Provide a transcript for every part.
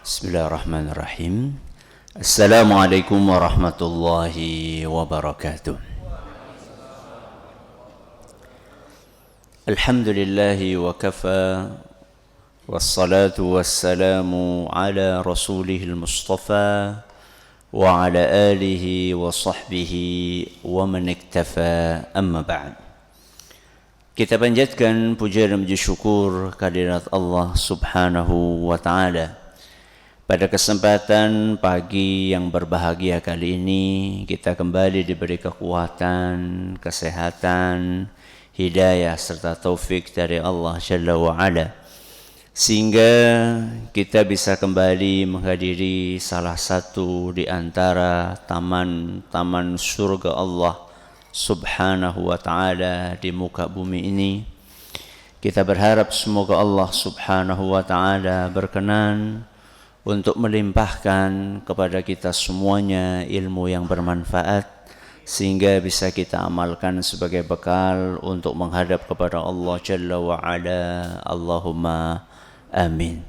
Bismillahirrahmanirrahim. Assalamualaikum warahmatullahi wabarakatuh. Alhamdulillahi wa kafa, wassalatu wassalamu ala rasulihil mustafa wa ala alihi wa sahbihi wa man iktafa, amma ba'd. Kita panjatkan puja dan puji syukur kehadirat Allah subhanahu wa ta'ala. Pada kesempatan pagi yang berbahagia kali ini, kita kembali diberi kekuatan, kesehatan, hidayah serta taufik dari Allah Jalla wa'ala, sehingga kita bisa kembali menghadiri salah satu di antara taman-taman surga Allah subhanahu wa ta'ala di muka bumi ini. Kita berharap semoga Allah subhanahu wa ta'ala berkenan untuk melimpahkan kepada kita semuanya ilmu yang bermanfaat, sehingga bisa kita amalkan sebagai bekal untuk menghadap kepada Allah Jalla wa'ala. Allahumma amin.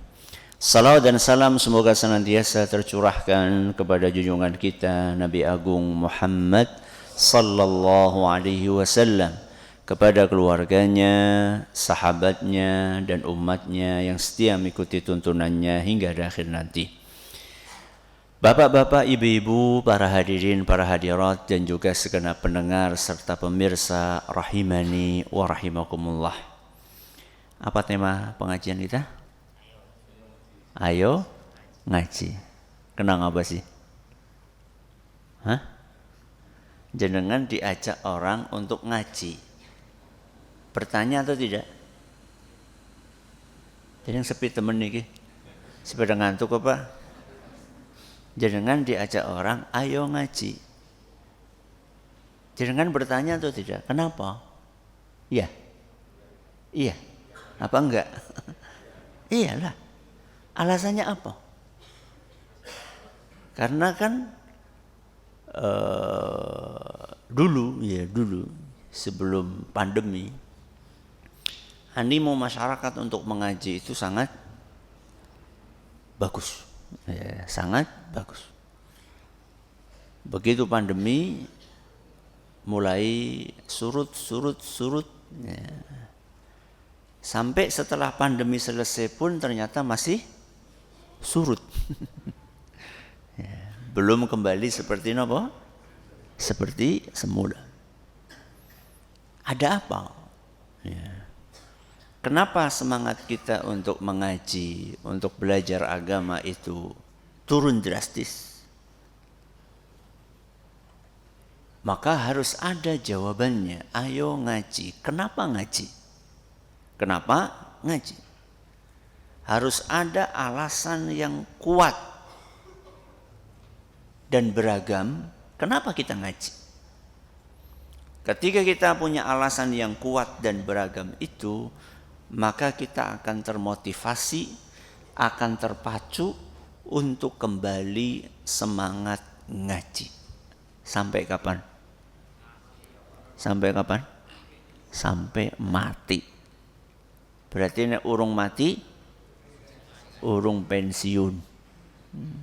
Salawat dan salam semoga senantiasa tercurahkan kepada junjungan kita Nabi Agung Muhammad sallallahu alaihi wasallam, kepada keluarganya, sahabatnya, dan umatnya yang setia mengikuti tuntunannya hingga akhir nanti. Bapak-bapak, ibu-ibu, para hadirin, para hadirat, dan juga segenap pendengar serta pemirsa rahimani wa rahimakumullah. Apa tema pengajian kita? Ayo ngaji. Kenang apa sih? Jenengan diajak orang untuk ngaji. Bertanya atau tidak? Jadi yang sepi temen nih, sepeda ngantuk apa? Jenengan diajak orang, ayo ngaji. Jenengan bertanya atau tidak? Kenapa? Iya. Iya. Apa enggak? Iyalah. Alasannya apa? Karena kan dulu sebelum pandemi, animo masyarakat untuk mengaji itu sangat bagus, sangat bagus. Begitu pandemi mulai surut, sampai setelah pandemi selesai pun ternyata masih surut. Belum kembali seperti apa? Seperti semula. Ada apa? Kenapa semangat kita untuk mengaji, untuk belajar agama itu turun drastis? Maka harus ada jawabannya. Ayo ngaji. Kenapa ngaji? Kenapa ngaji? Harus ada alasan yang kuat dan beragam. Kenapa kita ngaji? Ketika kita punya alasan yang kuat dan beragam itu, maka kita akan termotivasi, akan terpacu untuk kembali semangat ngaji. Sampai kapan? Sampai kapan? Sampai mati. Berarti ini urung mati, urung pensiun.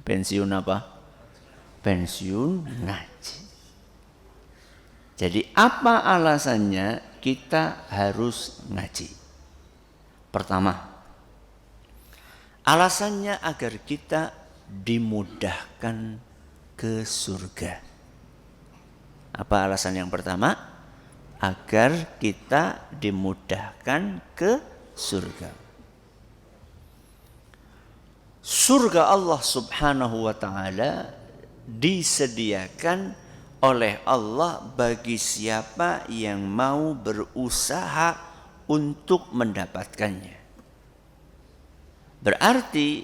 Pensiun apa? Pensiun ngaji. Jadi apa alasannya kita harus ngaji? Pertama, alasannya agar kita dimudahkan ke surga. Apa alasan yang pertama? Agar kita dimudahkan ke surga. Surga Allah subhanahu wa ta'ala disediakan oleh Allah bagi siapa yang mau berusaha untuk mendapatkannya. Berarti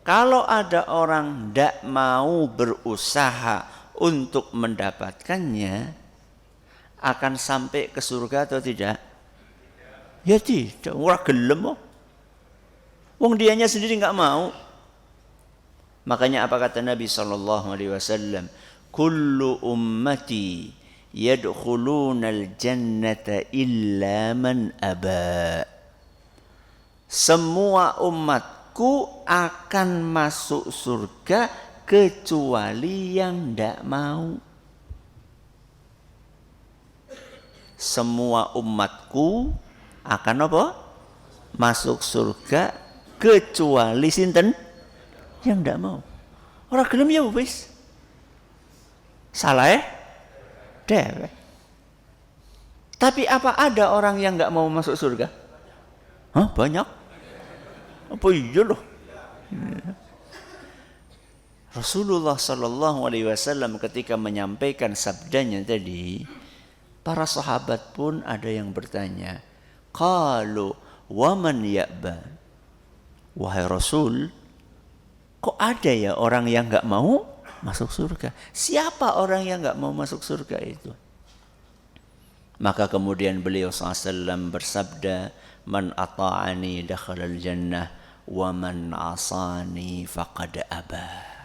kalau ada orang tidak mau berusaha untuk mendapatkannya, akan sampai ke surga atau tidak? Ya tidak, ora gelem kok. Wong dianya sendiri enggak mau. Makanya apa kata Nabi SAW? Kullu ummati yadkhulunal jannata illa man aba. Semua umat umatku akan masuk surga kecuali yang tidak mau. Semua umatku akan apa? Masuk surga kecuali sinten yang tidak mau. Orang gelem ya wis. Salah dewek. Tapi apa ada orang yang nggak mau masuk surga? Hah, banyak. Apa iya loh? Rasulullah Shallallahu Alaihi Wasallam ketika menyampaikan sabdanya tadi, para sahabat pun ada yang bertanya, qalu waman ya'ba. Wahai Rasul, kok ada ya orang yang nggak mau masuk surga? Siapa orang yang nggak mau masuk surga itu? Maka kemudian beliau SAW bersabda, man ata'ani dakhalal jannah wa man asani faqad aba.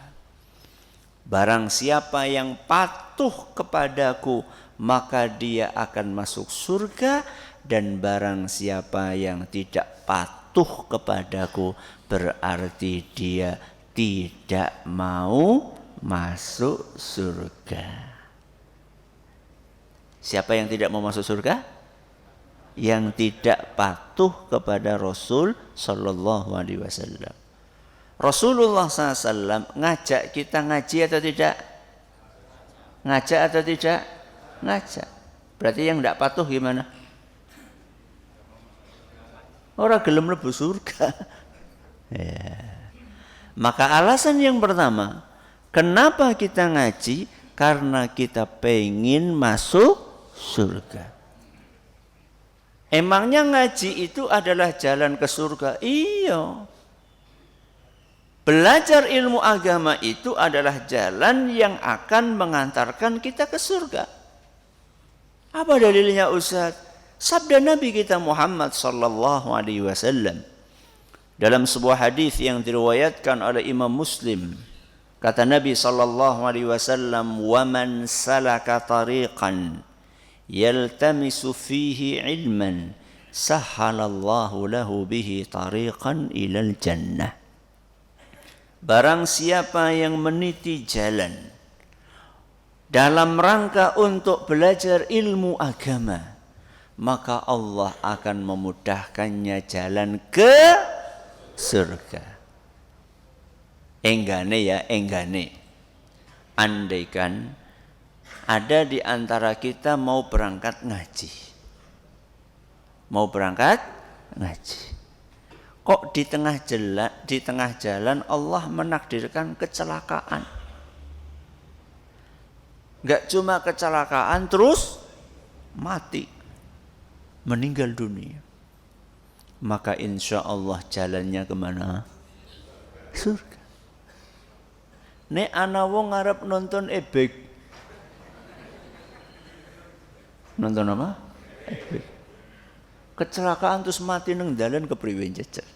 Barang siapa yang patuh kepadaku, maka dia akan masuk surga, dan barang siapa yang tidak patuh kepadaku, berarti dia tidak mau masuk surga. Siapa yang tidak mau masuk surga? Yang tidak patuh kepada Rasul Sallallahu Alaihi Wasallam. Rasulullah SAW ngajak kita ngaji atau tidak? Ngajak atau tidak? Ngajak. Berarti yang tidak patuh gimana? Orang gelem mlebu surga. Ya. Maka alasan yang pertama, kenapa kita ngaji? Karena kita pengen masuk surga. Emangnya ngaji itu adalah jalan ke surga? Iya. Belajar ilmu agama itu adalah jalan yang akan mengantarkan kita ke surga. Apa dalilnya Ustaz? Sabda Nabi kita Muhammad sallallahu alaihi wasallam dalam sebuah hadis yang diriwayatkan oleh Imam Muslim. Kata Nabi sallallahu alaihi wasallam, "Wa man salaka tariqan yaltamisu fihi ilman, sahhalallahu lahu bihi tariqan ilal jannah." Barang siapa yang meniti jalan dalam rangka untuk belajar ilmu agama, maka Allah akan memudahkannya jalan ke surga. Enggane ya, enggane. Andaikan ada di antara kita mau berangkat ngaji. Mau berangkat ngaji. Kok di tengah jalan Allah menakdirkan kecelakaan. Enggak cuma kecelakaan, terus mati. Meninggal dunia. Maka insya Allah jalannya kemana? Surga. Nek ana wong ngarep nonton ebek. Nonton apa? Ebek. Kecelakaan terus mati nang dalan kepriwe jajar.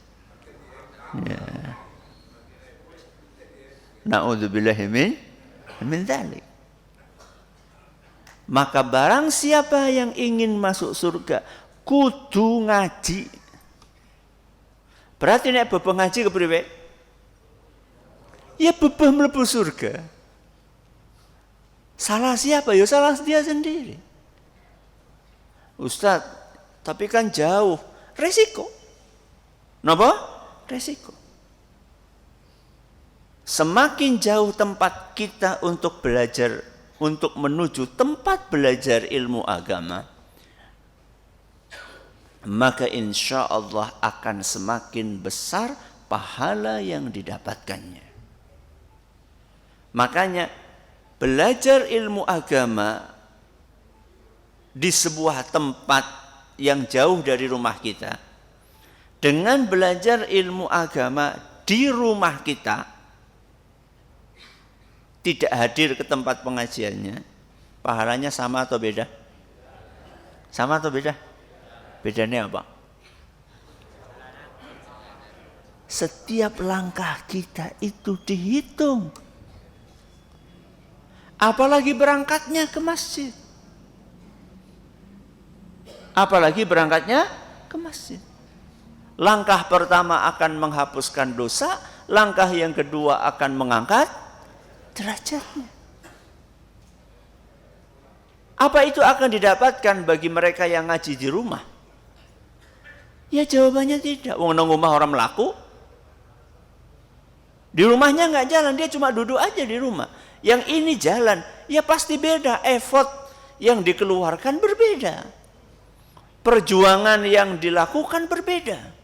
Ya. Na'udzubillahi min dzalik. Maka barang siapa yang ingin masuk surga, kudu ngaji. Berarti nek bebeh ngaji kepriwe? Ya bebeh mlebu surga. Salah siapa? Ya salah dia sendiri. Ustaz, tapi kan jauh. Resiko. Napa? Resiko. Semakin jauh tempat kita untuk belajar, untuk menuju tempat belajar ilmu agama, maka insya Allah akan semakin besar pahala yang didapatkannya. Makanya belajar ilmu agama di sebuah tempat yang jauh dari rumah kita, dengan belajar ilmu agama di rumah kita, tidak hadir ke tempat pengajiannya, pahalanya sama atau beda? Sama atau beda? Bedanya apa? Setiap langkah kita itu dihitung. Apalagi berangkatnya ke masjid. Apalagi berangkatnya ke masjid. Langkah pertama akan menghapuskan dosa, langkah yang kedua akan mengangkat derajatnya. Apa itu akan didapatkan bagi mereka yang ngaji di rumah? Ya jawabannya tidak. Wong nang omah orang melaku. Di rumahnya nggak jalan, dia cuma duduk aja di rumah. Yang ini jalan, ya pasti beda. Effort yang dikeluarkan berbeda. Perjuangan yang dilakukan berbeda.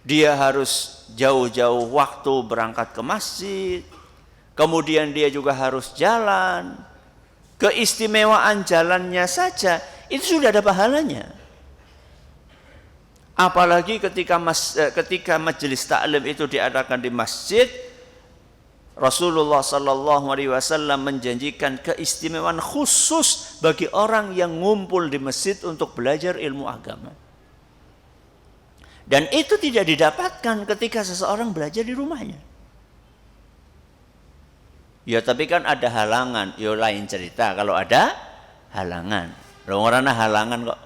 Dia harus jauh-jauh waktu berangkat ke masjid. Kemudian dia juga harus jalan. Keistimewaan jalannya saja itu sudah ada pahalanya. Apalagi ketika majelis taklim itu diadakan di masjid, Rasulullah sallallahu alaihi wasallam menjanjikan keistimewaan khusus bagi orang yang ngumpul di masjid untuk belajar ilmu agama. Dan itu tidak didapatkan ketika seseorang belajar di rumahnya. Ya tapi kan ada halangan, ya lain cerita kalau ada halangan. Orang halangan kok.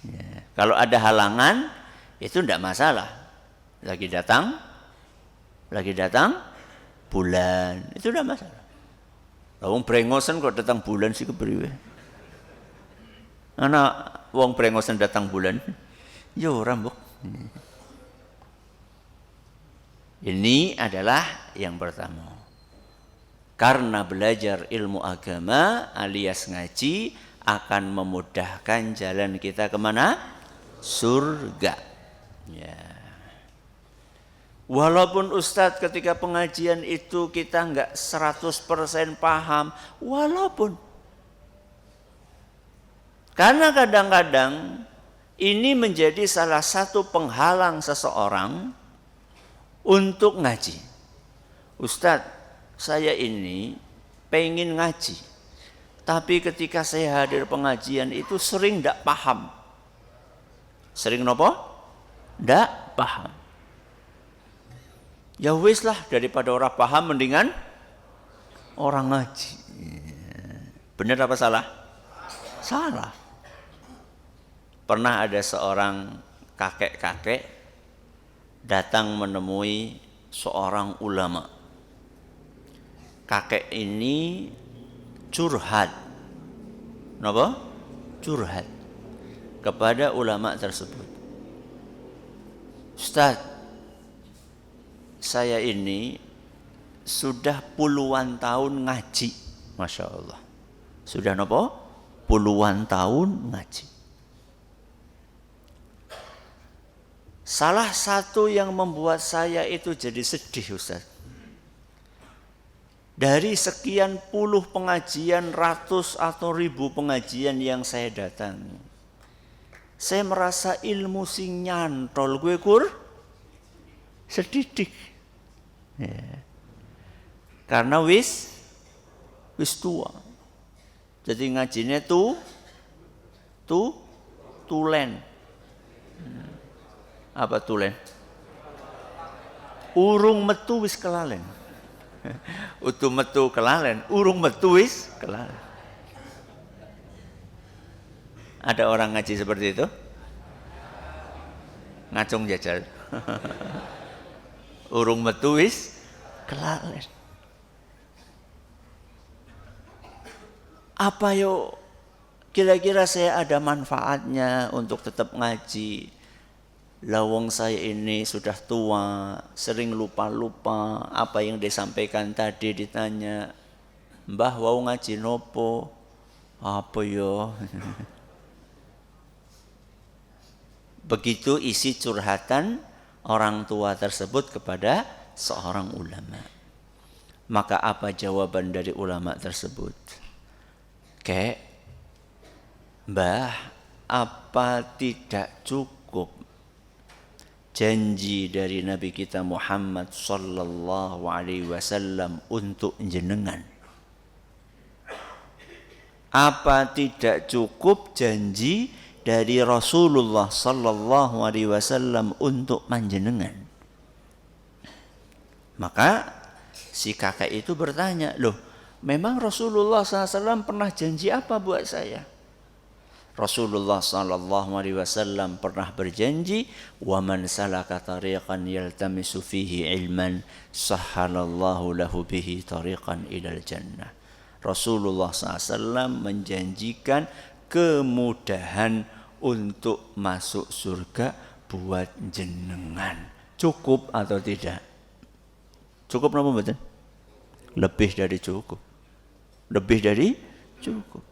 Ya. Kalau ada halangan itu tidak masalah. Lagi datang bulan, itu tidak masalah. Wong brengosen kok datang bulan sih kepriwe? Ana wong brengosen datang bulan. Ya ora mbok. Ini adalah yang pertama. Karena belajar ilmu agama alias ngaji akan memudahkan jalan kita kemana? Surga. Ya. Walaupun Ustadz ketika pengajian itu kita enggak 100% paham. Walaupun. Karena kadang-kadang ini menjadi salah satu penghalang seseorang untuk ngaji. Ustadz, saya ini pengen ngaji. Tapi ketika saya hadir pengajian itu sering tidak paham. Sering nopo? Tidak paham. Ya wis lah, daripada orang paham mendingan orang ngaji. Benar apa salah? Salah. Pernah ada seorang kakek-kakek datang menemui seorang ulama. Kakek ini curhat. Napa? Curhat kepada ulama tersebut. Ustaz, saya ini sudah puluhan tahun ngaji. Masya Allah. Sudah napa? Puluhan tahun ngaji. Salah satu yang membuat saya itu jadi sedih, Ustaz. Dari sekian puluh pengajian, ratus atau ribu pengajian yang saya datangi, saya merasa ilmu sing nyantol gue sedidik. Ya. Karena wis tua. Jadi ngajinya tulen. Apa tulen? Urung metu wis kelalen. Utu metu kelalen, urung metu wis kelalen. Ada orang ngaji seperti itu? Ngacung jajal. Urung metu wis kelalen. Apa yo kira-kira saya ada manfaatnya untuk tetap ngaji? Lawang saya ini sudah tua, sering lupa-lupa apa yang disampaikan tadi. Ditanya, Mbah wau ngaji nopo? Apa yo? Begitu isi curhatan orang tua tersebut kepada seorang ulama. Maka apa jawaban dari ulama tersebut? Kek, Mbah, apa tidak cukup janji dari Nabi kita Muhammad sallallahu alaihi wasallam untuk jenengan? Apa tidak cukup janji dari Rasulullah sallallahu alaihi wasallam untuk manjenengan? Maka si kakak itu bertanya, loh, memang Rasulullah SAW pernah janji apa buat saya? Rasulullah sallallahu alaihi wasallam pernah berjanji, "Wa man salaka tariqan yaltamisu fihi ilman, sahhalallahu lahu bihi tariqan ilal jannah." Rasulullah SAW menjanjikan kemudahan untuk masuk surga buat jenengan. Cukup atau tidak? Cukup napa mboten? Lebih dari cukup. Lebih dari cukup.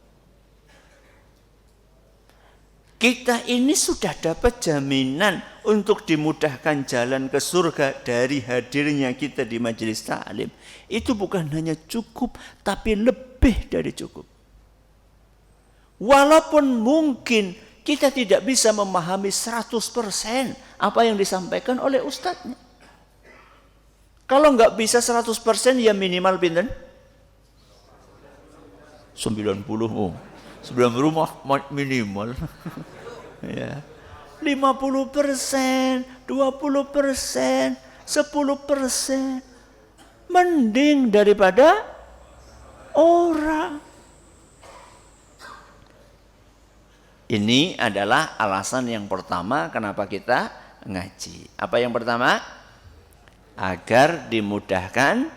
Kita ini sudah dapat jaminan untuk dimudahkan jalan ke surga dari hadirnya kita di majelis ta'lim. Itu bukan hanya cukup, tapi lebih dari cukup. Walaupun mungkin kita tidak bisa memahami 100% apa yang disampaikan oleh ustadznya. Kalau nggak bisa 100% ya minimal pinten? 90. 90 minimal. Ya. 50%, 20%, 10%. Mending daripada orang. Ini adalah alasan yang pertama kenapa kita ngaji. Apa yang pertama? Agar dimudahkan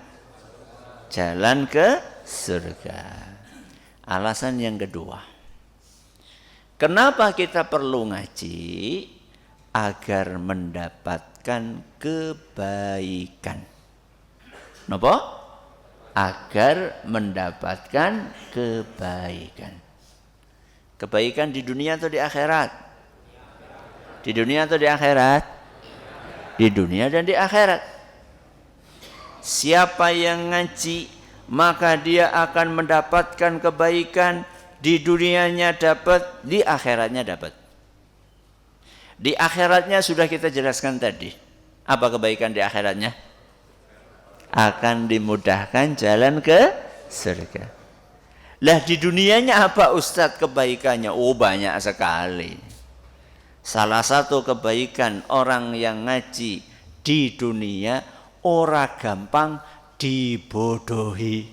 jalan ke surga. Alasan yang kedua, kenapa kita perlu ngaji? Agar mendapatkan kebaikan. Napa? Agar mendapatkan kebaikan. Kebaikan di dunia atau di akhirat? Di dunia atau di akhirat? Di dunia dan di akhirat. Siapa yang ngaji, maka dia akan mendapatkan kebaikan, di dunianya dapat, di akhiratnya dapat. Di akhiratnya sudah kita jelaskan tadi. Apa kebaikan di akhiratnya? Akan dimudahkan jalan ke surga. Lah di dunianya apa Ustadz kebaikannya? Oh banyak sekali. Salah satu kebaikan orang yang ngaji di dunia, ora gampang dibodohi.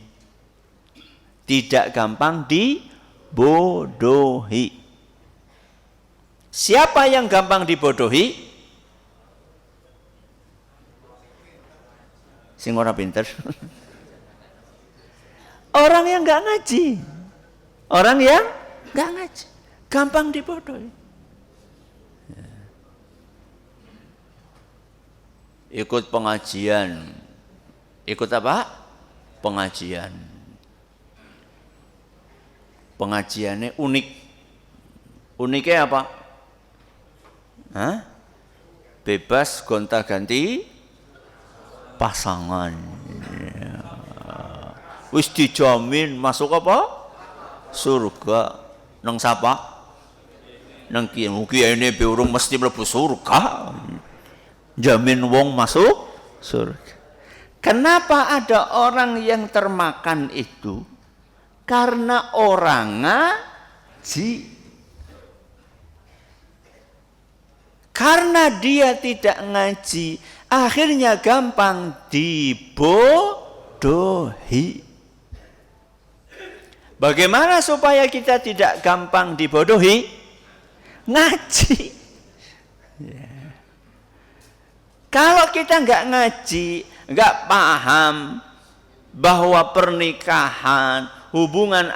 Tidak gampang dibodohi. Siapa yang gampang dibodohi? Sing ora pinter. Orang yang enggak ngaji. Orang yang enggak ngaji. Gampang dibodohi. Ikut pengajian. Ikut apa? Pengajian. Pengajiannya unik. Uniknya apa? Hah? Bebas gonta-ganti pasangan. Ya. Wis dijamin masuk apa? Surga. Nang sapa? Nang kiai ini urung mesti mlebu surga. Jamin wong masuk surga. Kenapa ada orang yang termakan itu? Karena orang ngaji. Karena dia tidak ngaji, akhirnya gampang dibodohi. Bagaimana supaya kita tidak gampang dibodohi? Ngaji. Ya. Kalau kita nggak ngaji, nggak paham bahwa pernikahan, hubungan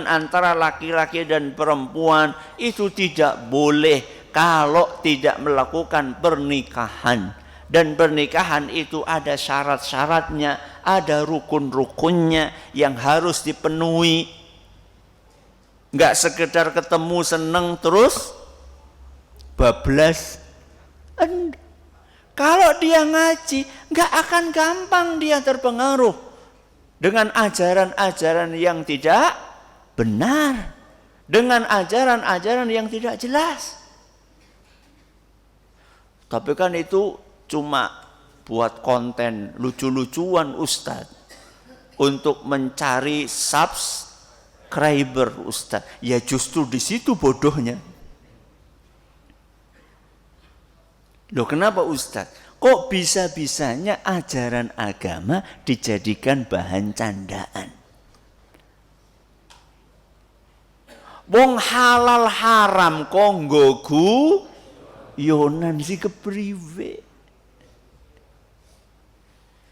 antara laki-laki dan perempuan itu tidak boleh kalau tidak melakukan pernikahan. Dan pernikahan itu ada syarat-syaratnya, ada rukun-rukunnya yang harus dipenuhi. Nggak sekedar ketemu seneng terus bablas. Kalau dia ngaji, nggak akan gampang dia terpengaruh dengan ajaran-ajaran yang tidak benar, dengan ajaran-ajaran yang tidak jelas. Tapi kan itu cuma buat konten lucu-lucuan Ustadz untuk mencari subscriber Ustadz. Ya justru di situ bodohnya. Loh kenapa Ustadz? Kok bisa-bisanya ajaran agama dijadikan bahan candaan? Wong halal haram konggo yonan si kepriwe.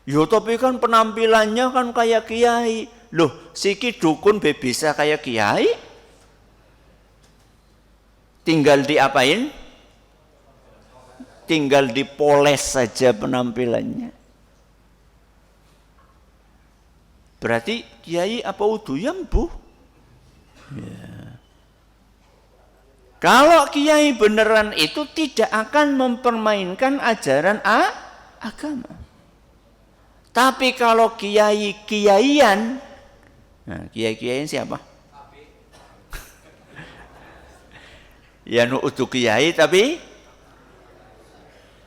Yo tapi kan penampilannya kan kayak kiai. Loh, siki dukun bisa kayak kiai? Tinggal diapain? Tinggal dipoles saja penampilannya. Berarti kiai apa uduyam, Bu? Ya. Kalau kiai beneran itu tidak akan mempermainkan ajaran agama. Tapi kalau kiai-kiaian, nah kiai-kiaian siapa? Ya nu utuh kiai tapi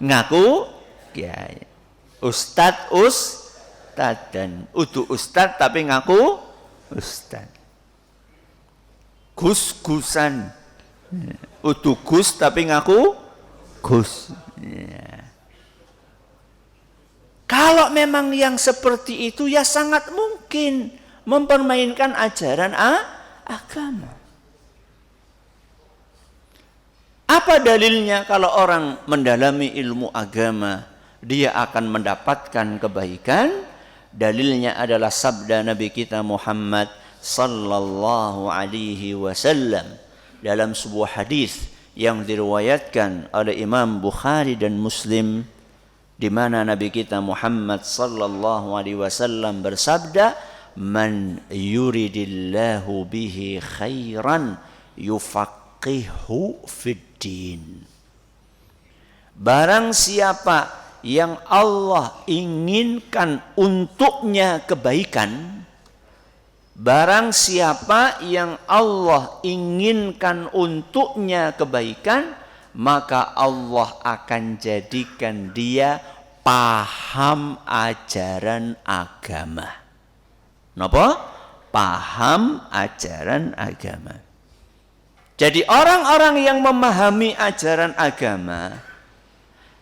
ngaku kiai. Ustad dan utuh ustad tapi ngaku ustad. Gus-gusan. Utuh gus tapi ngaku gus. Ya. Kalau memang yang seperti itu ya sangat mungkin mempermainkan ajaran agama. Apa dalilnya kalau orang mendalami ilmu agama dia akan mendapatkan kebaikan? Dalilnya adalah sabda Nabi kita Muhammad sallallahu alaihi wasallam dalam sebuah hadis yang diriwayatkan oleh Imam Bukhari dan Muslim, di mana Nabi kita Muhammad sallallahu alaihi wasallam bersabda, "Man yuridillahu bihi khairan yufaqihu fid din." Barang siapa yang Allah inginkan untuknya kebaikan, barang siapa yang Allah inginkan untuknya kebaikan, maka Allah akan jadikan dia paham ajaran agama. Napa? Paham ajaran agama. Jadi orang-orang yang memahami ajaran agama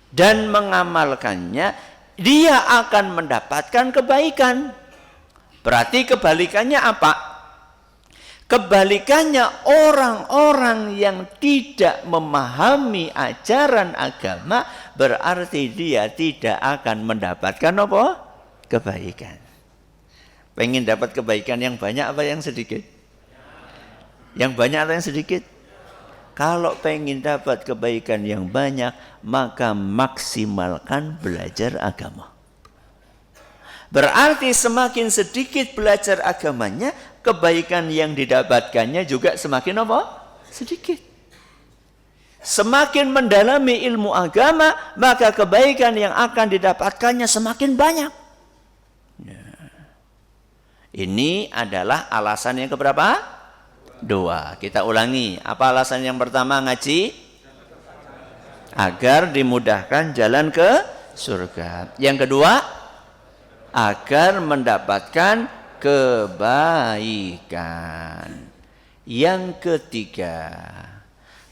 dan mengamalkannya, dia akan mendapatkan kebaikan. Berarti kebalikannya apa? Kebalikannya orang-orang yang tidak memahami ajaran agama, berarti dia tidak akan mendapatkan apa? Kebaikan. Pengen dapat kebaikan yang banyak apa yang sedikit? Yang banyak atau yang sedikit? Kalau pengen dapat kebaikan yang banyak, maka maksimalkan belajar agama. Berarti semakin sedikit belajar agamanya, kebaikan yang didapatkannya juga semakin apa? Sedikit. Semakin mendalami ilmu agama, maka kebaikan yang akan didapatkannya semakin banyak. Ya. Ini adalah alasan yang keberapa? 2. Kita ulangi. Apa alasan yang pertama ngaji? Agar dimudahkan jalan ke surga. Yang kedua, agar mendapatkan kebaikan. Yang ketiga,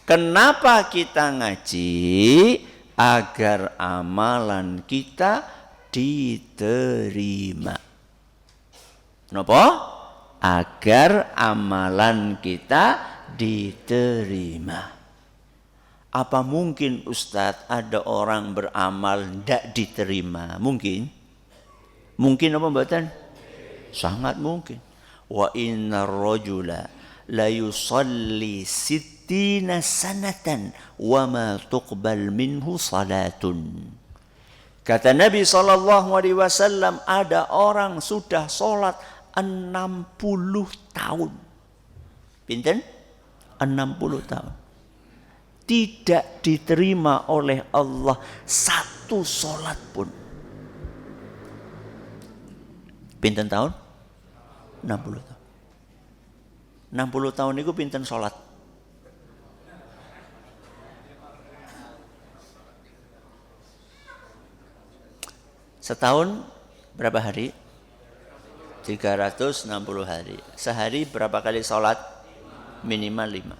kenapa kita ngaji? Agar amalan kita diterima. Kenapa? Agar amalan kita diterima. Apa mungkin Ustadz ada orang beramal tidak diterima? Mungkin. Mungkin apa mboten? Sangat mungkin. Wa innar rajula la yusalli sittina sanatan wa ma tuqbal minhu salatun. Kata Nabi SAW, ada orang sudah sholat 60 tahun. Pinten? 60 tahun. Tidak diterima oleh Allah satu sholat pun. Pinten tahun? 60 tahun. 60 tahun itu pinten sholat? Setahun berapa hari? 360 hari. Sehari berapa kali sholat? Minimal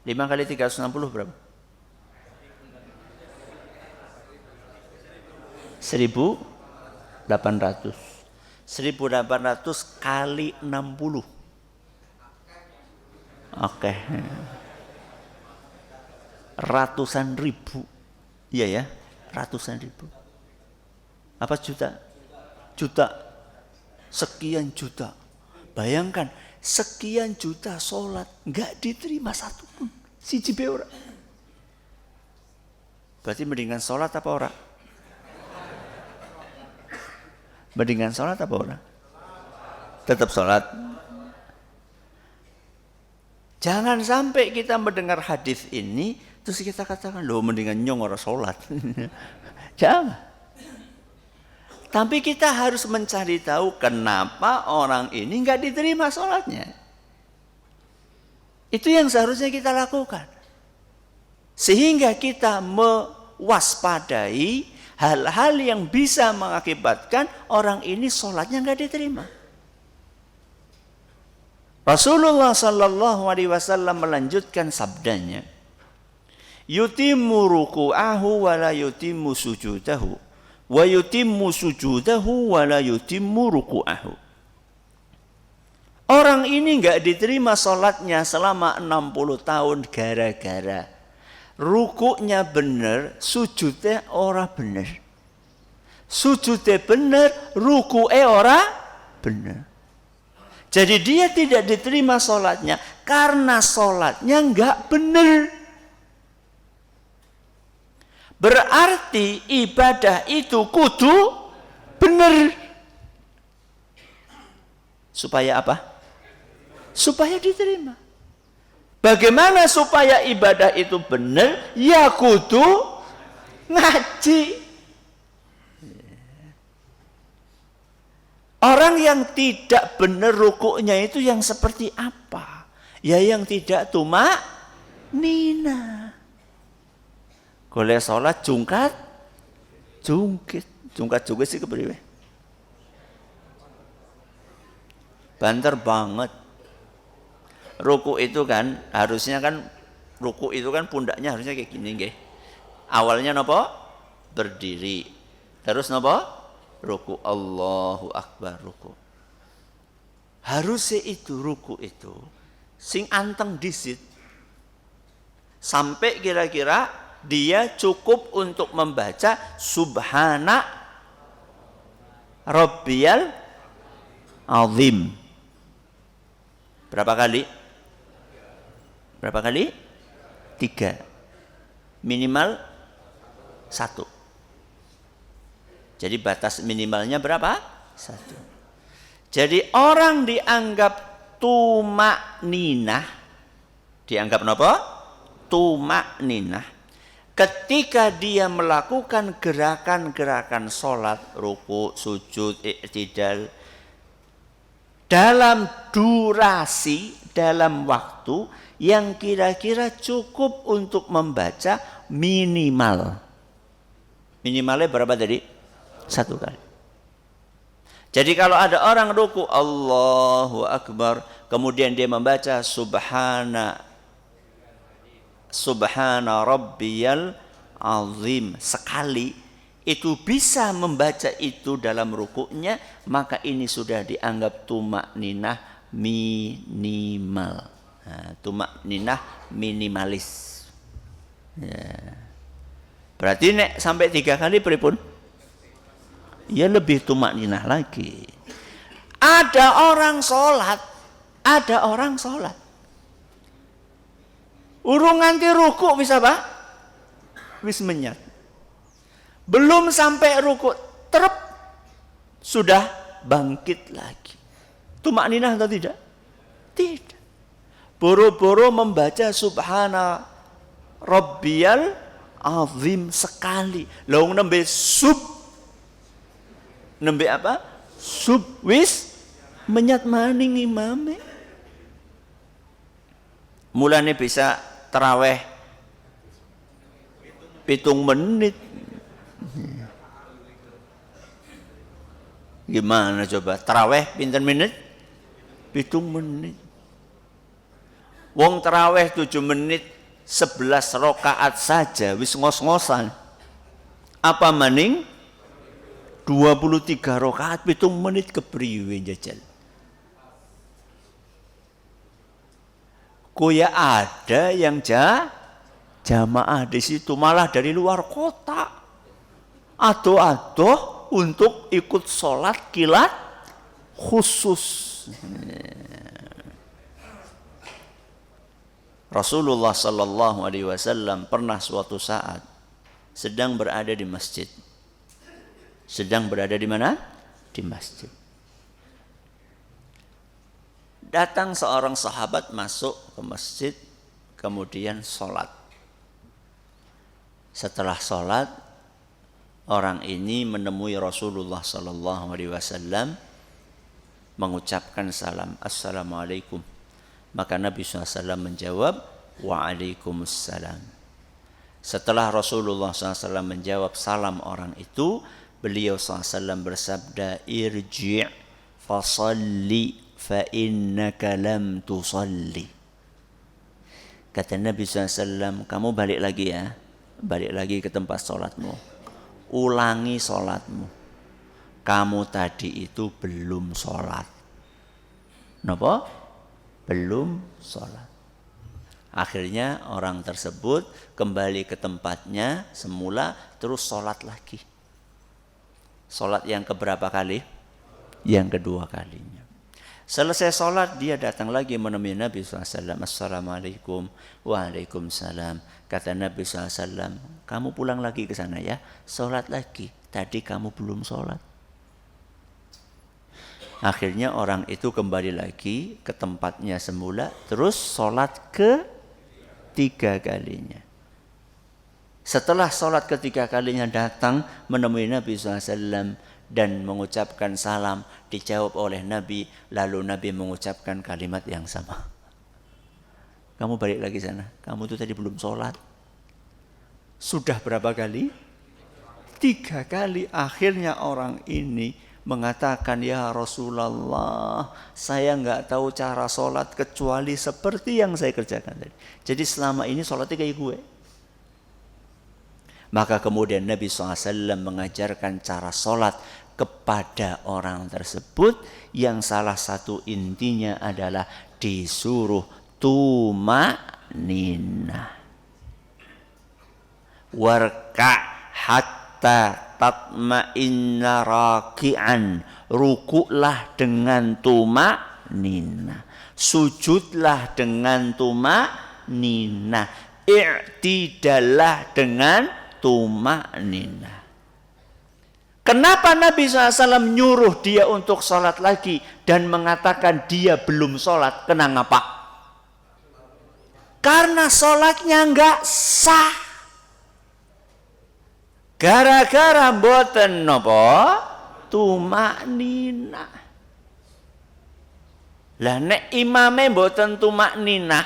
5. 5 kali 360 berapa? 1800. 1800 kali 60. Oke. Ratusan ribu. Iya ya, ratusan ribu. Apa juta? Juta. Sekian juta. Bayangkan, sekian juta sholat nggak diterima satu pun. Siji be ora. Berarti mendingan sholat apa ora? Mendingan sholat apa ora? Tetap sholat. Jangan sampai kita mendengar hadis ini terus kita katakan, loh mendingan nyong orang sholat. Jangan. Tapi kita harus mencari tahu kenapa orang ini nggak diterima sholatnya. Itu yang seharusnya kita lakukan. Sehingga kita mewaspadai hal-hal yang bisa mengakibatkan orang ini sholatnya nggak diterima. Rasulullah Sallallahu Alaihi Wasallam melanjutkan sabdanya, yutimmu ruku'ahu wa la yutimmu sujudahu wa yutimmu sujudahu wa la yutimmu ruku'ahu. Orang ini enggak diterima salatnya selama 60 tahun gara-gara rukuknya benar, sujudnya ora benar. Sujudnya benar, rukuknya ora benar. Jadi dia tidak diterima salatnya karena salatnya enggak benar. Berarti ibadah itu kudu benar. Supaya apa? Supaya diterima. Bagaimana supaya ibadah itu benar? Ya kudu ngaji. Orang yang tidak benar rukuknya itu yang seperti apa? Ya yang tidak tumak nina. Golek sholat jungkat, jungkit sih kepriwe? Banter banget. Ruku itu kan harusnya kan ruku itu kan pundaknya harusnya kayak gini nggih. Awalnya napa? Berdiri. Terus napa? Ruku, Allahu Akbar, ruku. Harusnya itu ruku itu sing anteng disit sampai kira-kira dia cukup untuk membaca subhana rabbiyal azim. Berapa kali? Berapa kali? 3. Minimal 1. Jadi batas minimalnya berapa? 1. Jadi orang dianggap tumak ninah. Dianggap apa? Tumak ninah. Ketika dia melakukan gerakan-gerakan sholat, ruku, sujud, i'tidal. Dalam durasi, dalam waktu yang kira-kira cukup untuk membaca minimal. Minimalnya berapa tadi? 1 kali. Jadi kalau ada orang ruku Allahu Akbar, kemudian dia membaca subhana rabbiyal azim sekali, itu bisa membaca itu dalam rukuknya, maka ini sudah dianggap tumak ninah minimal. Nah, tumak ninah minimalis. Ya. Berarti nek sampai 3 kali pripun? Ya lebih tumak ninah lagi. Ada orang sholat. Urung nganti ruku bisa apa? Wis menyat. Belum sampai ruku terep sudah bangkit lagi. Tumak ninah atau tidak? Tidak. Boro-boro membaca subhana rabbiyal azim sekali. Laung nembe nembe apa? Wis menyat maning imame. Mulane bisa taraweh 7 menit. Gimana coba? Taraweh pinten menit? 7 menit. Wong taraweh 7 menit 11 rakaat saja wis ngos-ngosan. Apa maning 23 rakaat 7 menit kepriwe jajal. Goya ada yang jamaah di situ, malah dari luar kota. Ado-ado untuk ikut sholat kilat khusus. Rasulullah Sallallahu Alaihi Wasallam pernah suatu saat sedang berada di masjid. Sedang berada di mana? Di masjid. Datang seorang sahabat masuk ke masjid, kemudian sholat. Setelah sholat, orang ini menemui Rasulullah Sallallahu Alaihi Wasallam, mengucapkan salam, Assalamualaikum. Maka Nabi SAW menjawab, Waalaikumsalam. Setelah Rasulullah SAW menjawab salam orang itu, beliau SAW bersabda, Irji' fasalli fa innaka lam tusalli. Kata Nabi SAW, kamu balik lagi ya. Balik lagi ke tempat sholatmu. Ulangi sholatmu. Kamu tadi itu belum sholat. Kenapa? Belum sholat. Akhirnya orang tersebut kembali ke tempatnya semula, terus sholat lagi. Sholat yang keberapa kali? Yang kedua kalinya. Selesai sholat, dia datang lagi menemui Nabi SAW. Assalamualaikum. Waalaikumsalam. Kata Nabi SAW, kamu pulang lagi ke sana ya. Sholat lagi. Tadi kamu belum sholat. Akhirnya orang itu kembali lagi ke tempatnya semula. Terus sholat ketiga kalinya. Setelah sholat ketiga kalinya datang menemui Nabi SAW dan mengucapkan salam, dijawab oleh Nabi, lalu Nabi mengucapkan kalimat yang sama. Kamu balik lagi sana, kamu itu tadi belum sholat. Sudah berapa kali? 3 kali. Akhirnya orang ini mengatakan, ya Rasulullah, saya enggak tahu cara sholat kecuali seperti yang saya kerjakan tadi. Jadi selama ini sholatnya kayak gue. Maka kemudian Nabi SAW mengajarkan cara sholat kepada orang tersebut, yang salah satu intinya adalah disuruh tumanina. Warka hatta tatma'inna raki'an. Rukuklah dengan tumanina. Sujudlah dengan tumanina. I'tidallah dengan tumanina. Kenapa Nabi SAW nyuruh dia untuk sholat lagi dan mengatakan dia belum sholat? Kenapa? Karena sholatnya enggak sah. Gara-gara mboten napa? Tumanina. Lah nek imame mboten tumanina,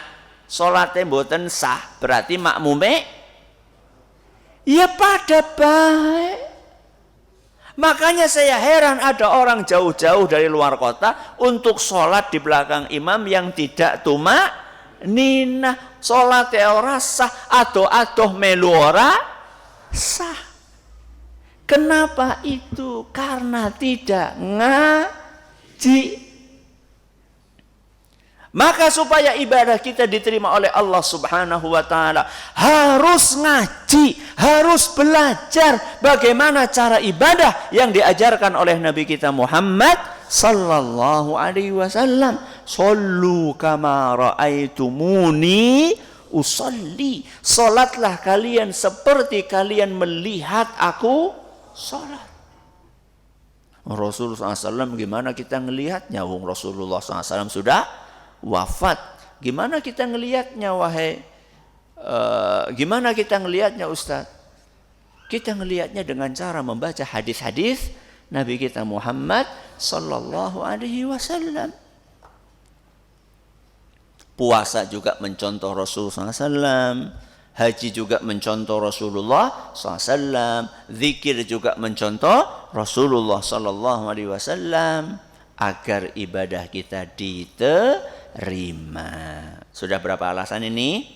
sholatnya mboten sah, berarti makmume ya pada baik. Makanya saya heran ada orang jauh-jauh dari luar kota untuk sholat di belakang imam yang tidak tumanina. Sholatnya ora sah, adoh-adoh melu ora sah. Kenapa itu? Karena tidak ngaji. Maka supaya ibadah kita diterima oleh Allah Subhanahu wa taala, harus ngaji, harus belajar bagaimana cara ibadah yang diajarkan oleh Nabi kita Muhammad sallallahu alaihi wasallam. Shallu kama raaitumuni usolli. Salatlah kalian seperti kalian melihat aku salat. Rasulullah SAW gimana kita ngelihatnya? Wong Rasulullah SAW sudah wafat. Gimana kita ngelihatnya gimana kita ngelihatnya Ustaz? Kita ngelihatnya dengan cara membaca hadis-hadis Nabi kita Muhammad sallallahu alaihi wasallam. Puasa juga mencontoh Rasulullah SAW, haji juga mencontoh Rasulullah SAW, zikir juga mencontoh Rasulullah sallallahu alaihi wasallam agar ibadah kita diterima. Sudah berapa alasan ini?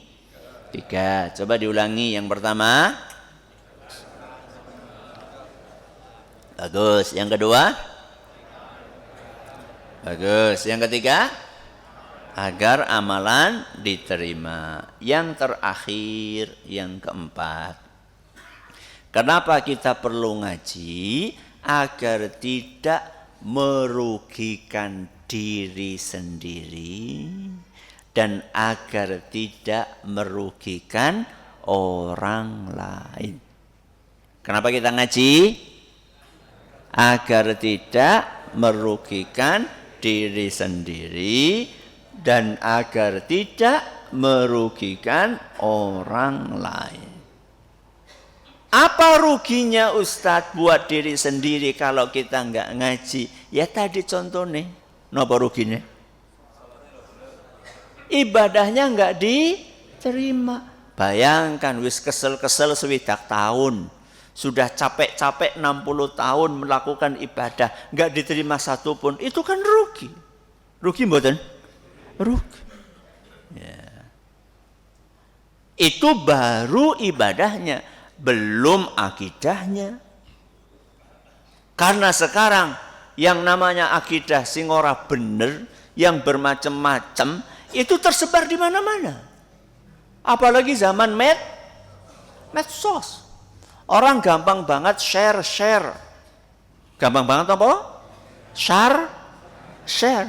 3. Coba diulangi. Yang pertama, bagus. Yang kedua, bagus. Yang ketiga, Agar amalan diterima. Yang terakhir, yang keempat. Kenapa kita perlu ngaji? Agar tidak merugikan diri sendiri dan agar tidak merugikan orang lain. Kenapa kita ngaji? Agar tidak merugikan diri sendiri dan agar tidak merugikan orang lain. Apa ruginya Ustadz buat diri sendiri kalau kita nggak ngaji? Ya tadi contohnya, napa ruginya? Ibadahnya nggak diterima. Bayangkan wis kesel-kesel swidak tahun, sudah capek-capek 60 tahun melakukan ibadah, nggak diterima satu pun, itu kan rugi. Rugi mboten? Rugi. Ya. Itu baru ibadahnya. Belum akidahnya. Karena sekarang yang namanya akidah sing ora bener, yang bermacam-macam, itu tersebar di mana-mana. Apalagi zaman medsos. Orang gampang banget share. Gampang banget apa? Share.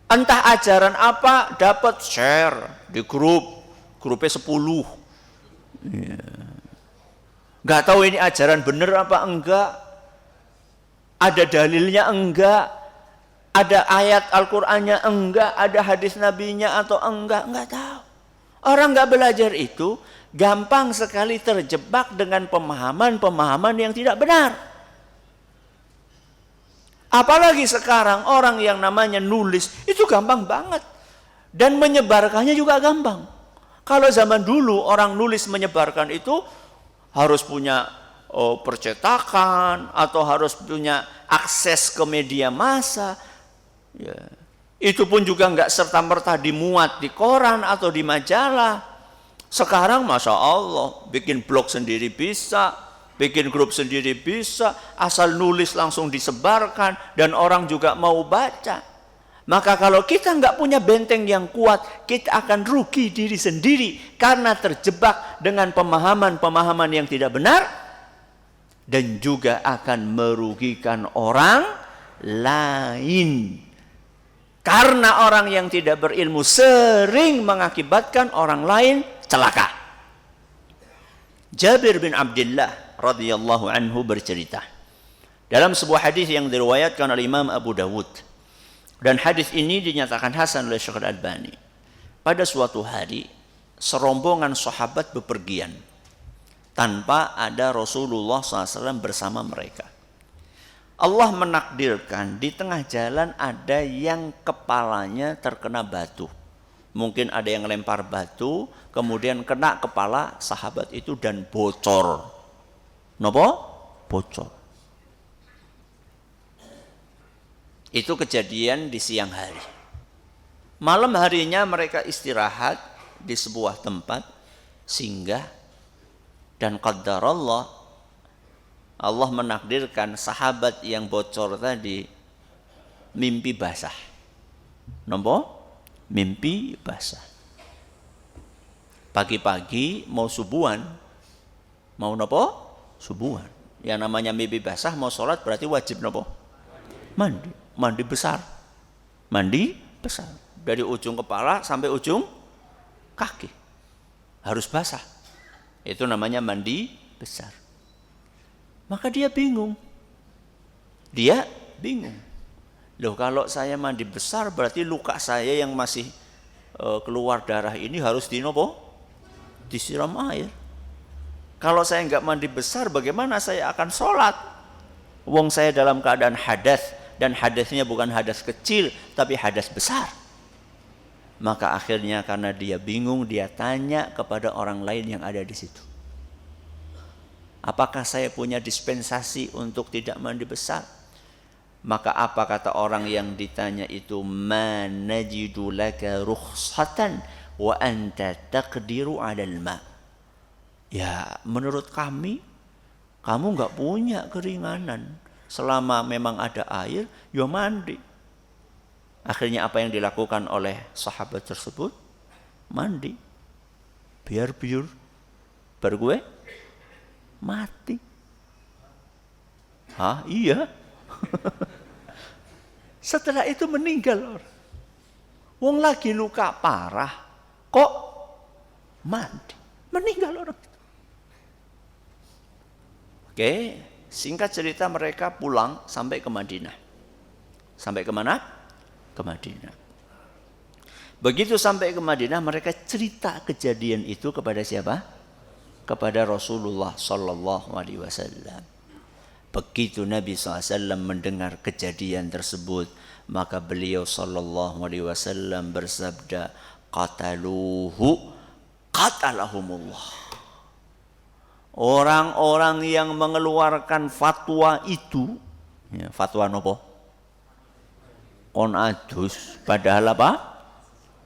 Entah ajaran apa dapat share di grupnya 10. Nggak tahu ini ajaran benar apa enggak, ada dalilnya enggak, ada ayat Al-Qur'annya enggak, ada hadis nabinya atau enggak tahu. Orang nggak belajar itu gampang sekali terjebak dengan pemahaman yang tidak benar. Apalagi sekarang orang yang namanya nulis itu gampang banget dan menyebarkannya juga gampang. Kalau zaman dulu orang nulis menyebarkan itu harus punya percetakan atau harus punya akses ke media massa. Ya. Itu pun juga nggak serta-merta dimuat di koran atau di majalah. Sekarang Masya Allah, bikin blog sendiri bisa, bikin grup sendiri bisa, asal nulis langsung disebarkan dan orang juga mau baca. Maka kalau kita nggak punya benteng yang kuat, kita akan rugi diri sendiri karena terjebak dengan pemahaman yang tidak benar dan juga akan merugikan orang lain. Karena orang yang tidak berilmu sering mengakibatkan orang lain celaka. Jabir bin Abdullah radhiyallahu anhu bercerita dalam sebuah hadis yang diriwayatkan oleh Imam Abu Dawud. Dan hadis ini dinyatakan hasan oleh Syekh Al-Albani. Pada suatu hari, serombongan sahabat bepergian tanpa ada Rasulullah SAW bersama mereka. Allah menakdirkan di tengah jalan ada yang kepalanya terkena batu. Mungkin ada yang lempar batu, kemudian kena kepala sahabat itu dan bocor. Napa? Bocor. Itu kejadian di siang hari. Malam harinya mereka istirahat di sebuah tempat, singgah, dan qaddarallah, Allah menakdirkan sahabat yang bocor tadi mimpi basah. Napa? Mimpi basah. Pagi-pagi mau subuhan, mau napa? Subuhan. Yang namanya mimpi basah mau sholat berarti wajib napa? Mandi besar. Dari ujung kepala sampai ujung kaki. Harus basah. Itu namanya mandi besar. Maka dia bingung. Loh, kalau saya mandi besar berarti luka saya yang masih keluar darah ini harus disiram air. Kalau saya enggak mandi besar, bagaimana saya akan sholat? Wong saya dalam keadaan hadas. Dan hadasnya bukan hadas kecil, tapi hadas besar. Maka akhirnya karena dia bingung, dia tanya kepada orang lain yang ada di situ. Apakah saya punya dispensasi untuk tidak mandi besar? Maka apa kata orang yang ditanya itu? Ma najidu laka rukhsatan wa anta taqdiru 'alal ma. Ya, menurut kami, kamu enggak punya keringanan. Selama memang ada air, ya mandi. Akhirnya apa yang dilakukan oleh sahabat tersebut? Mandi. Biar biur. Baru gue mati. Hah? Iya. Setelah itu meninggal orang. Wong lagi luka parah. Kok mandi? Meninggal orang itu. Oke, singkat cerita mereka pulang sampai ke Madinah. Sampai ke mana? Ke Madinah. Begitu sampai ke Madinah, mereka cerita kejadian itu kepada siapa? Kepada Rasulullah sallallahu alaihi wasallam. Begitu Nabi SAW mendengar kejadian tersebut, maka beliau sallallahu alaihi wasallam bersabda, qataluhu qatalahumullah. Orang-orang yang mengeluarkan fatwa itu, ya, fatwa nopo? On adus, padahal apa?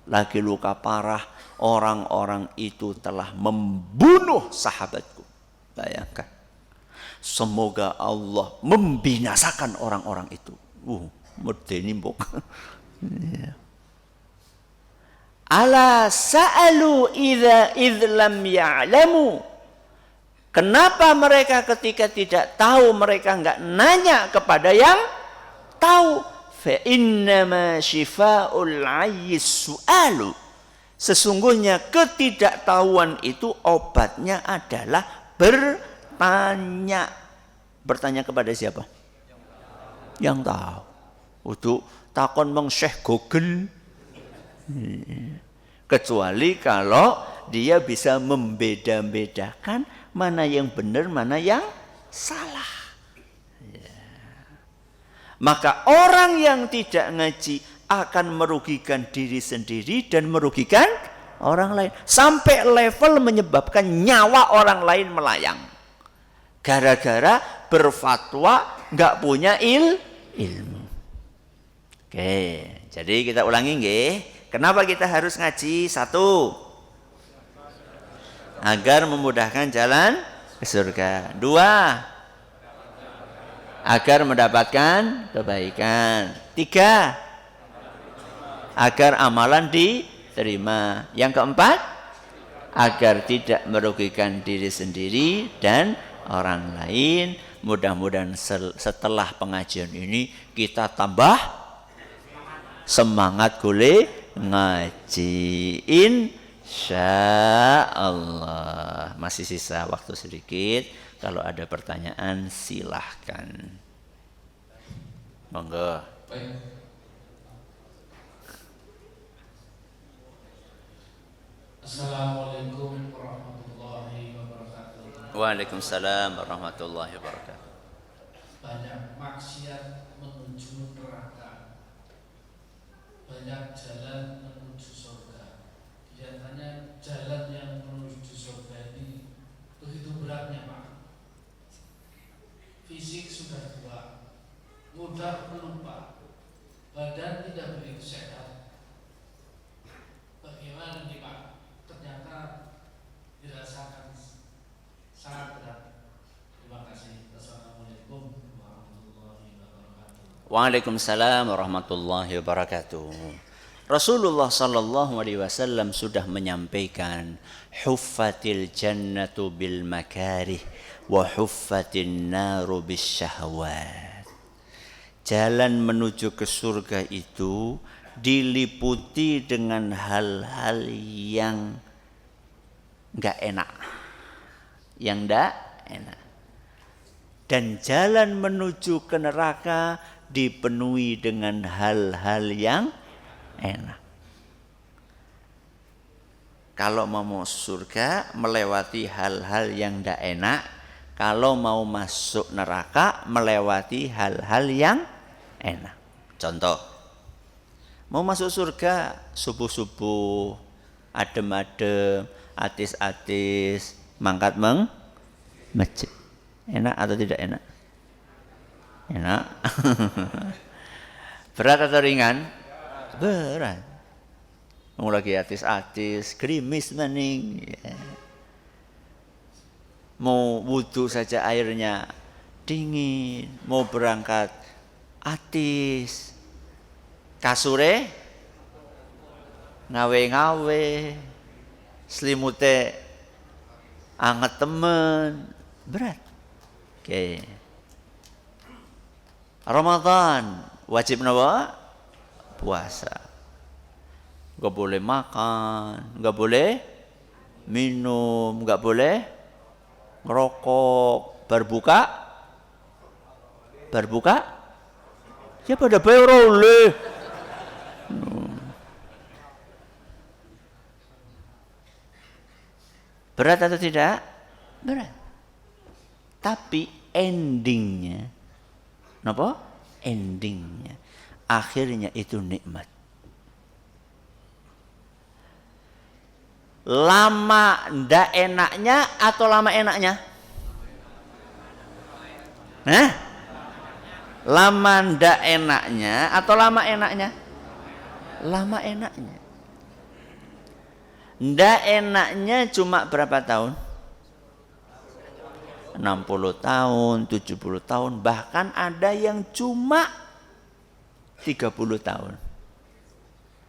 Lagi luka parah. Orang-orang itu telah membunuh sahabatku. Bayangkan. Semoga Allah membinasakan orang-orang itu. Medeni mbok. Ala sa'alu idh lam ya'lamu. Kenapa mereka ketika tidak tahu mereka enggak nanya kepada yang tahu? Fa innama shifa'ul 'ayyi su'alu. Sesungguhnya ketidaktahuan itu obatnya adalah bertanya. Bertanya kepada siapa? Yang tahu. Untuk takon meng Syekh Google. Kecuali kalau dia bisa membeda-bedakan mana yang benar, mana yang salah. Maka orang yang tidak ngaji akan merugikan diri sendiri dan merugikan orang lain. Sampai level menyebabkan nyawa orang lain melayang. Gara-gara berfatwa nggak punya ilmu. Oke, jadi kita ulangi nggih. Kenapa kita harus ngaji? 1. Agar memudahkan jalan ke surga. 2. Agar mendapatkan kebaikan. 3. Agar amalan diterima. Yang keempat, agar tidak merugikan diri sendiri dan orang lain. Mudah-mudahan setelah pengajian ini kita tambah semangat golek ngaji. Insyaallah. Masih sisa waktu sedikit. Kalau ada pertanyaan silahkan. Monggo. Baik. Assalamualaikum warahmatullahi wabarakatuh. Waalaikumsalam warahmatullahi wabarakatuh. Banyak maksiat menuju neraka. Banyak jalan menuju surga. Kelihatannya jalan yang menuju surga ini begitu beratnya, Pak. Fisik sudah tua, mudah pelupa, badan tidak begitu sehat. Bagaimana nih, Pak? Ternyata dirasakan sangat berat. Terima kasih. Assalamualaikum warahmatullahi wabarakatuh. Waalaikumsalam warahmatullahi wabarakatuh. Rasulullah sallallahu alaihi wasallam sudah menyampaikan, huffatil jannatu bil makarih wa huffatin naru bis syahwat. Jalan menuju ke surga itu diliputi dengan hal-hal yang enggak enak. Yang enggak enak. Dan jalan menuju ke neraka dipenuhi dengan hal-hal yang enak. Kalau mau surga melewati hal-hal yang tidak enak. Kalau mau masuk neraka melewati hal-hal yang enak. Contoh, mau masuk surga subuh-subuh, adem-adem, atis-atis, mangkat masjid. Enak atau tidak enak? Enak. Berat atau ringan? Berat. Mau lagi atis-atis, gerimis maning. Mau wudu saja airnya dingin. Mau berangkat atis. kasure ngawe-ngawe, selimute anget temen, berat. Oke. Ramadan wajib napa? Puasa. Enggak boleh makan, enggak boleh minum, enggak boleh ngerokok. Berbuka ya pada bayar oleh. Berat atau tidak? Berat. Tapi endingnya, napa? Endingnya, akhirnya itu nikmat. Lama ndak enaknya atau lama enaknya? Lama ndak enaknya atau lama enaknya? Lama enaknya. Ndak enaknya cuma berapa tahun? 60 tahun, 70 tahun, bahkan ada yang cuma 30 tahun.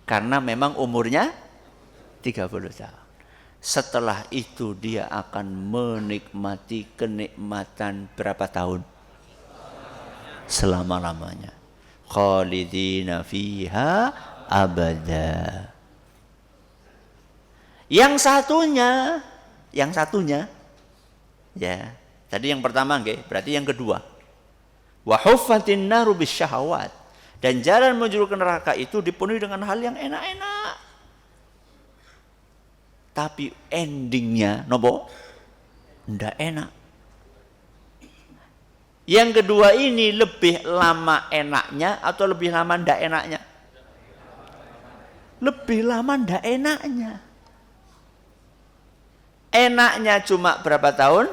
Karena memang umurnya 30 tahun. Setelah itu dia akan menikmati kenikmatan berapa tahun? Selama-lamanya. Khalidina fiha abada. Yang satunya ya. Tadi yang pertama nggih, berarti yang kedua. Wa huffatin naru bisyahawat. Dan jalan menuju ke neraka itu dipenuhi dengan hal yang enak-enak. Tapi endingnya nopo? Ndak enak. Yang kedua ini lebih lama enaknya atau lebih lama ndak enaknya? Lebih lama ndak enaknya. Enaknya cuma berapa tahun?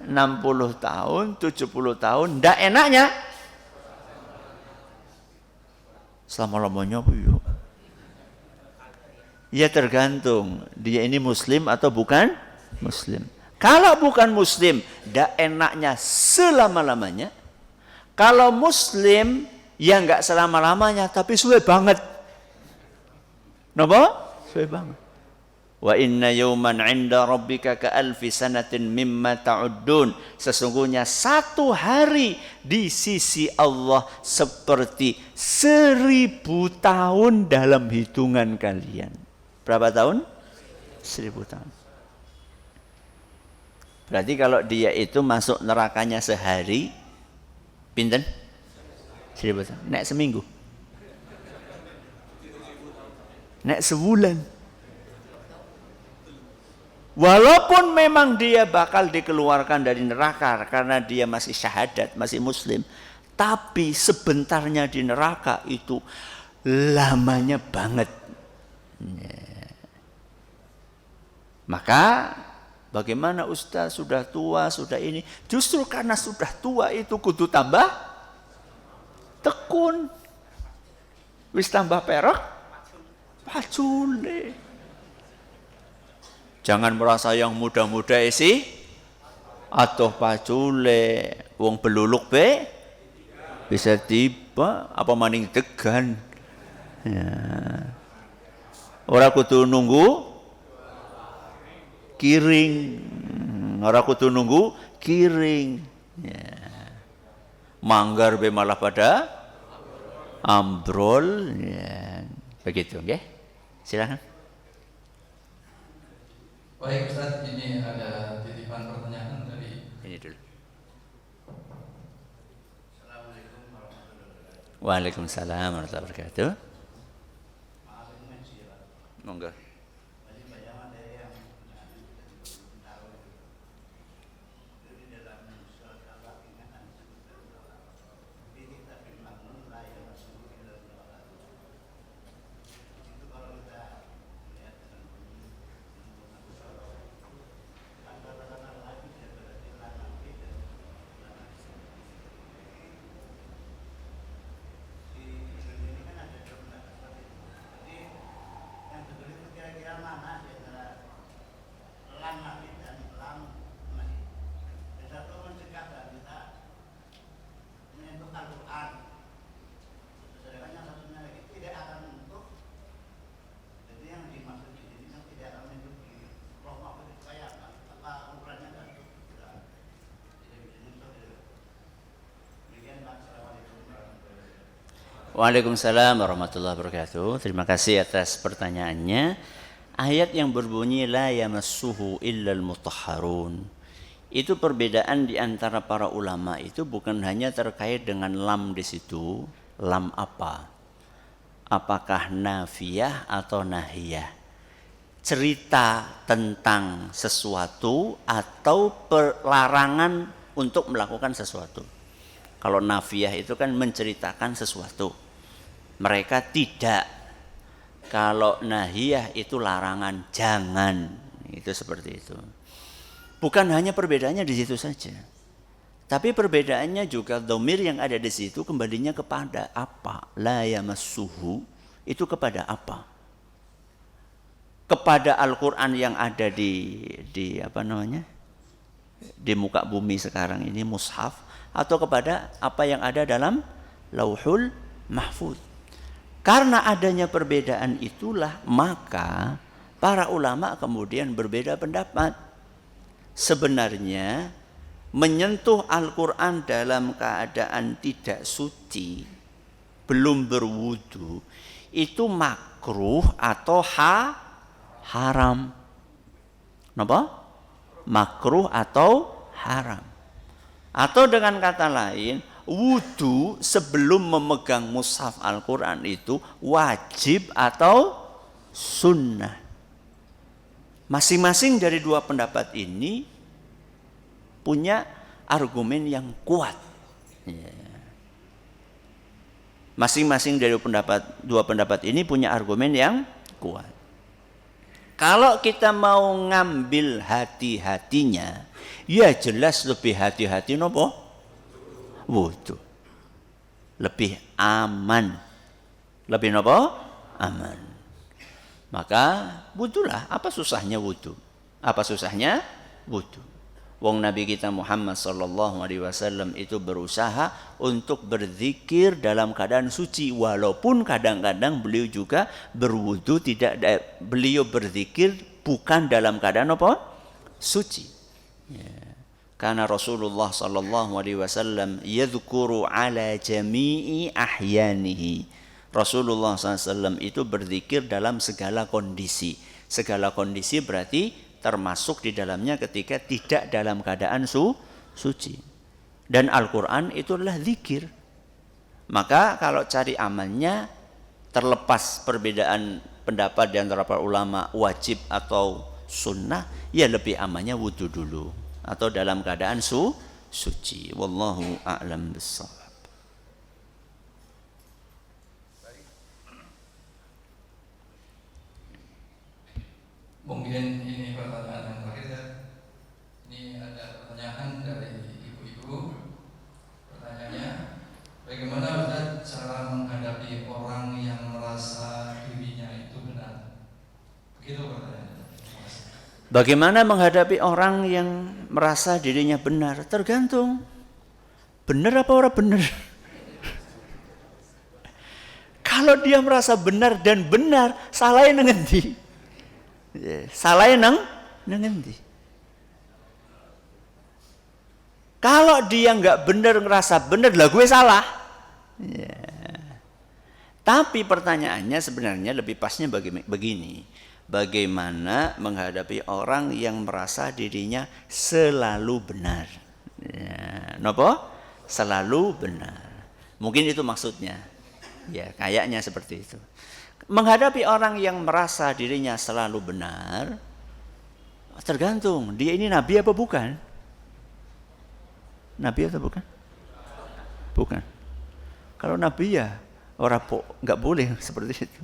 60 tahun, 70 tahun. Ndak enaknya? Selama-lamanya apa ya? Ya tergantung. Dia ini muslim atau bukan muslim. Kalau bukan muslim, ndak enaknya selama-lamanya. Kalau muslim, ya nggak selama-lamanya, tapi suwe banget. Napa? Suwe banget. Wa inna yawman 'inda rabbika ka alfi sanatin mimma ta'uddun. Sesungguhnya satu hari di sisi Allah seperti 1000 tahun dalam hitungan kalian. Berapa tahun? 1000 tahun. Berarti kalau dia itu masuk nerakanya sehari, pinten? 1000 tahun. Nek seminggu. Nek sebulan. Walaupun memang dia bakal dikeluarkan dari neraka karena dia masih syahadat, masih muslim. Tapi sebentarnya di neraka itu lamanya banget. Maka bagaimana Ustaz sudah tua, sudah ini. Justru karena sudah tua itu kudu tambah tekun. Wis tambah perak, pacule. Jangan merasa yang muda-muda isi atau pacule. Wong beluluk be bisa tiba apa maning degan. Ya. Ora kudu nunggu kiring. Ora kudu nunggu kiring. Ya. Manggar be malah pada ambrol. Ya. Begitu, nggih. Silakan. Baik Ustaz, ini ada titipan pertanyaan dari Ini dulu. Assalamualaikum warahmatullahi wabarakatuh. Waalaikumsalam warahmatullahi wabarakatuh. Maaf ini mensi ya Pak. Monggo. Masih banyak materi yang taruh itu di dalam surat al-Baqarah ingatan ini kita bimbang la ya rasul illa Allah. Itu kalau kita lihat dalam Waalaikumsalam warahmatullahi wabarakatuh. Terima kasih atas pertanyaannya. Ayat yang berbunyi la yamassuhu illal mutahharun. Itu perbedaan di antara para ulama itu bukan hanya terkait dengan lam di situ, lam apa? Apakah nafiyah atau nahiyah? Cerita tentang sesuatu atau larangan untuk melakukan sesuatu. Kalau nafiyah itu kan menceritakan sesuatu. Mereka tidak. Kalau nahiyah itu larangan, jangan. Itu seperti itu. Bukan hanya perbedaannya di situ saja. Tapi perbedaannya juga dhamir yang ada di situ kembalinya kepada apa? La yamassuhu itu kepada apa? Kepada Al-Qur'an yang ada di apa namanya? Di muka bumi sekarang ini mushaf, atau kepada apa yang ada dalam Lauhul Mahfuz. Karena adanya perbedaan itulah maka para ulama kemudian berbeda pendapat. Sebenarnya menyentuh Al-Quran dalam keadaan tidak suci, belum berwudu, itu makruh atau haram. Kenapa? Makruh atau haram. Atau dengan kata lain, wudu sebelum memegang mushaf Al-Quran itu wajib atau sunnah. Masing-masing dari dua pendapat ini punya argumen yang kuat. Masing-masing dari dua pendapat ini punya argumen yang kuat. Kalau kita mau ngambil hati-hatinya, ya jelas lebih hati-hati nopo? Wudu. Lebih aman. Lebih nopo? Aman. Maka wudulah. Apa susahnya wudu? Apa susahnya? Wudu. Wong Nabi kita Muhammad sallallahu alaihi wasallam itu berusaha untuk berzikir dalam keadaan suci, walaupun kadang-kadang beliau juga berwudu beliau berzikir bukan dalam keadaan apa? Suci. Ya. Karena Rasulullah sallallahu alaihi wasallam yadhkuru ala jami'i ahyanihi. Rasulullah SAW itu berzikir dalam segala kondisi. Segala kondisi berarti termasuk di dalamnya ketika tidak dalam keadaan suci. Dan Al-Quran itulah zikir. Maka kalau cari amannya, terlepas perbedaan pendapat di antara para ulama wajib atau sunnah, ya lebih amannya wudu dulu atau dalam keadaan suci. Wallahu a'lam bissawab. Mungkin ini pertanyaan yang terakhir ya. Ini ada pertanyaan dari ibu-ibu. Pertanyaannya, bagaimana Ustaz cara menghadapi orang yang merasa dirinya itu benar? Begitu pertanyaannya. Bagaimana menghadapi orang yang merasa dirinya benar? Tergantung. Benar apa orang benar? Kalau dia merasa benar dan benar, salahnya ngendi? Salahnya ngendi? Kalau dia nggak benar ngerasa benar, lah gue salah. Ya. Tapi pertanyaannya sebenarnya lebih pasnya begini. Bagaimana menghadapi orang yang merasa dirinya selalu benar? Ya. Nopo? Selalu benar. Mungkin itu maksudnya. Ya, kayaknya seperti itu. Menghadapi orang yang merasa dirinya selalu benar, tergantung dia ini nabi apa bukan? Nabi atau bukan? Bukan. Kalau nabi ya orang nggak boleh seperti itu.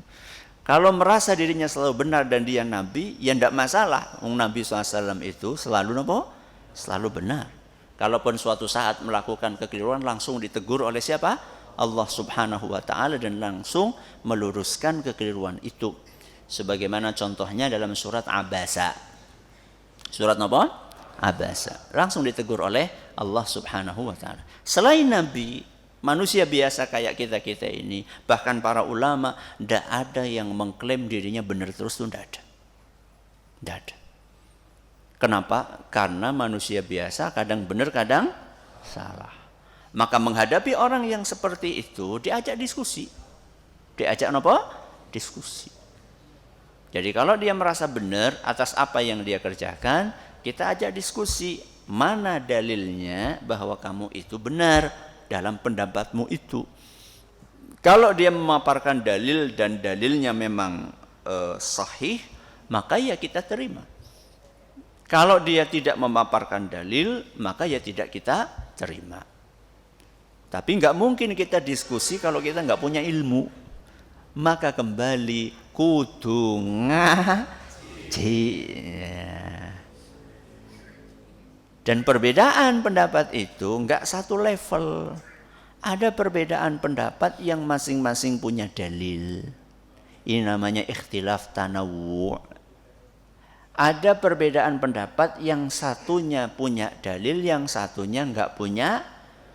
Kalau merasa dirinya selalu benar dan dia nabi, ya tidak masalah. Nabi SAW itu selalu apa? Selalu benar. Kalaupun suatu saat melakukan kekeliruan langsung ditegur oleh siapa? Allah Subhanahu wa taala dan langsung meluruskan kekeliruan itu. Sebagaimana contohnya dalam surat Abasa. Surat apa? Abasa. Langsung ditegur oleh Allah Subhanahu wa taala. Selain nabi, manusia biasa kayak kita-kita ini, bahkan para ulama, tidak ada yang mengklaim dirinya benar terus itu tidak ada. Tidak ada. Kenapa? Karena manusia biasa kadang benar kadang salah. Maka menghadapi orang yang seperti itu diajak diskusi. Diajak apa? Diskusi. Jadi kalau dia merasa benar atas apa yang dia kerjakan, kita ajak diskusi. Mana dalilnya bahwa kamu itu benar dalam pendapatmu itu? Kalau dia memaparkan dalil dan dalilnya memang sahih, maka ya kita terima. Kalau dia tidak memaparkan dalil, maka ya tidak kita terima. Tapi nggak mungkin kita diskusi kalau kita nggak punya ilmu. Maka kembali kudu ngaji. Dan perbedaan pendapat itu nggak satu level. Ada perbedaan pendapat yang masing-masing punya dalil. Ini namanya ikhtilaf tanawwu'. Ada perbedaan pendapat yang satunya punya dalil, yang satunya nggak punya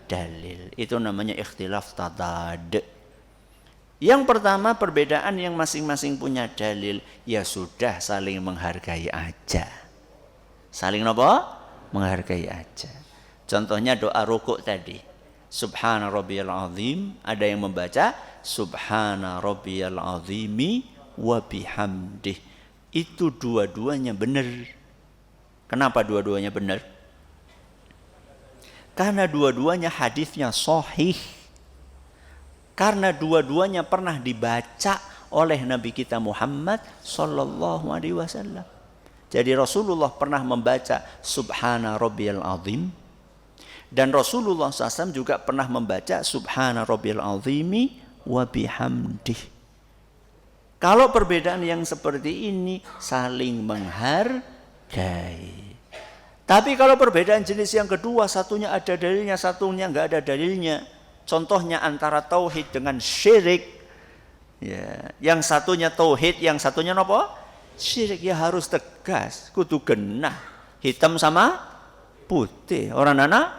dalil. Itu namanya ikhtilaf tadad. Yang pertama perbedaan yang masing-masing punya dalil, ya sudah saling menghargai aja. Saling apa? Menghargai aja. Contohnya doa rukuk tadi. Subhana rabbiyal azim, ada yang membaca Subhana rabbiyal azimi wa bihamdih. Itu dua-duanya benar. Kenapa dua-duanya benar? Karena dua-duanya hadisnya sahih. Karena dua-duanya pernah dibaca oleh Nabi kita Muhammad sallallahu alaihi wasallam. Jadi Rasulullah pernah membaca Subhana rabbiyal azim, dan Rasulullah SAW juga pernah membaca Subhana rabbiyal azimi wa bihamdih. Kalau perbedaan yang seperti ini saling menghargai. Tapi kalau perbedaan jenis yang kedua, satunya ada dalilnya, satunya enggak ada dalilnya. Contohnya antara tauhid dengan syirik. Ya, yang satunya tauhid, yang satunya apa? Syirik. Ya harus tegas, kudu genah. Hitam sama putih. Orang nana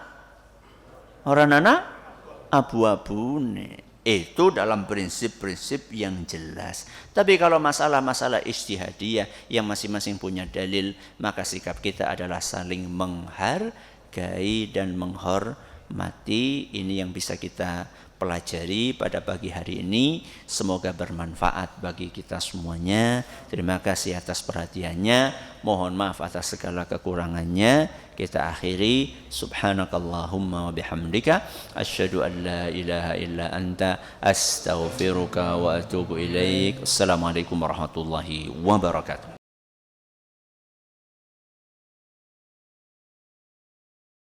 abu-abu nih. Itu dalam prinsip-prinsip yang jelas. Tapi kalau masalah-masalah ijtihadiyah yang masing-masing punya dalil, maka sikap kita adalah saling menghargai dan menghormati. Ini yang bisa kita pelajari pada pagi hari ini. Semoga bermanfaat bagi kita semuanya. Terima kasih atas perhatiannya. Mohon maaf atas segala kekurangannya. Kita akhiri. Subhanakallahumma wa bihamdika asyhadu an la ilaha illa anta astaghfiruka wa atubu ilaik. Assalamualaikum warahmatullahi wabarakatuh.